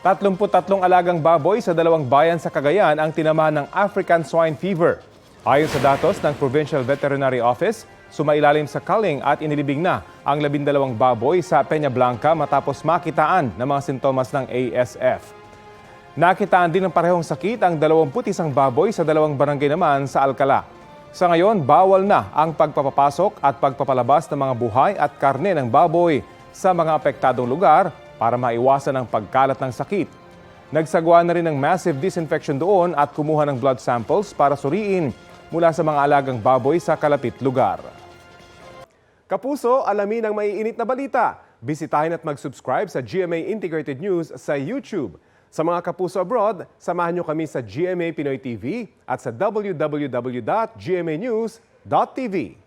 33 alagang baboy sa 2 bayan sa Cagayan ang tinamaan ng African Swine Fever. Ayon sa datos ng Provincial Veterinary Office, sumailalim sa culling at inilibing na ang 12 baboy sa Peña Blanca matapos makitaan ng mga sintomas ng ASF. Nakitaan din ng parehong sakit ang 21 baboy sa 2 barangay naman sa Alcala. Sa ngayon, bawal na ang pagpapapasok at pagpapalabas ng mga buhay at karne ng baboy sa mga apektadong lugar para maiwasan ang pagkalat ng sakit. Nagsagawa na rin ng massive disinfection doon at kumuha ng blood samples para suriin mula sa mga alagang baboy sa kalapit lugar. Kapuso, alamin ang maiinit na balita. Bisitahin at mag-subscribe sa GMA Integrated News sa YouTube. Sa mga kapuso abroad, samahan nyo kami sa GMA Pinoy TV at sa www.gmanews.tv.